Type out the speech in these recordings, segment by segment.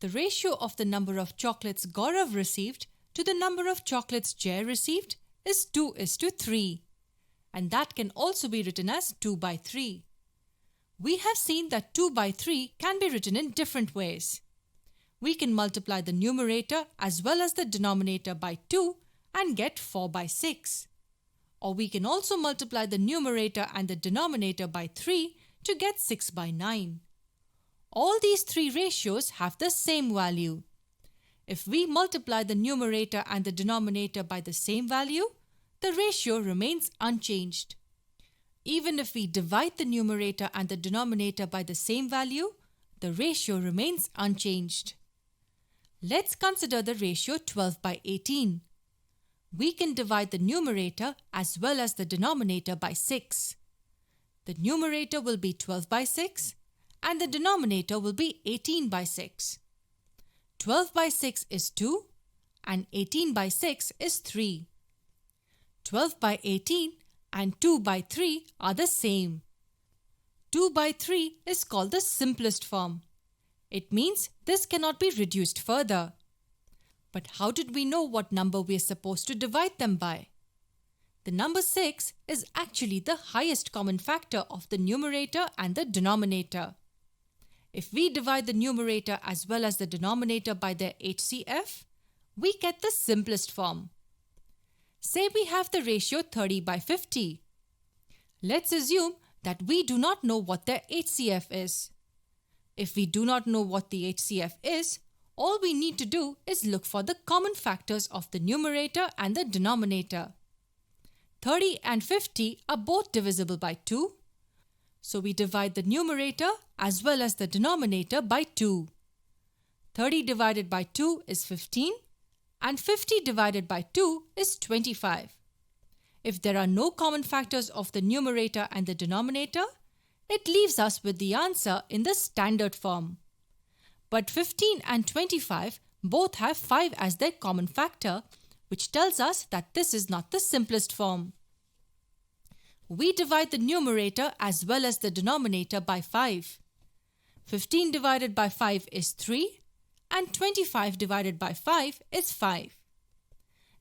The ratio of the number of chocolates Gaurav received to the number of chocolates Jay received is 2:3, and that can also be written as 2/3. We have seen that 2/3 can be written in different ways. We can multiply the numerator as well as the denominator by 2 and get 4/6. Or we can also multiply the numerator and the denominator by 3 to get 6/9. All these three ratios have the same value. If we multiply the numerator and the denominator by the same value, the ratio remains unchanged. Even if we divide the numerator and the denominator by the same value, the ratio remains unchanged. Let's consider the ratio 12/18. We can divide the numerator as well as the denominator by 6. The numerator will be 12/6 and the denominator will be 18/6. 12/6 is 2 and 18/6 is 3. 12/18 and 2/3 are the same. 2/3 is called the simplest form. It means this cannot be reduced further. But how did we know what number we are supposed to divide them by? The number 6 is actually the highest common factor of the numerator and the denominator. If we divide the numerator as well as the denominator by their HCF, we get the simplest form. Say we have the ratio 30/50. Let's assume that we do not know what their HCF is. If we do not know what the HCF is, all we need to do is look for the common factors of the numerator and the denominator. 30 and 50 are both divisible by 2. So we divide the numerator as well as the denominator by 2. 30 divided by 2 is 15 and 50 divided by 2 is 25. If there are no common factors of the numerator and the denominator, it leaves us with the answer in the standard form. But 15 and 25 both have 5 as their common factor, which tells us that this is not the simplest form. We divide the numerator as well as the denominator by 5. 15 divided by 5 is 3 and 25 divided by 5 is 5.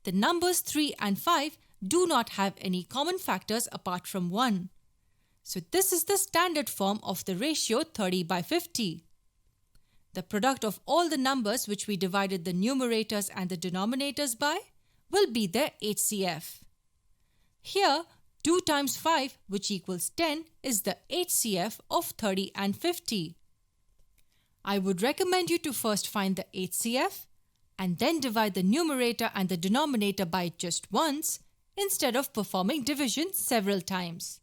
The numbers 3 and 5 do not have any common factors apart from 1. So this is the standard form of the ratio 30/50. The product of all the numbers which we divided the numerators and the denominators by will be their HCF. Here, 2 times 5, which equals 10, is the HCF of 30 and 50. I would recommend you to first find the HCF and then divide the numerator and the denominator by it just once instead of performing division several times.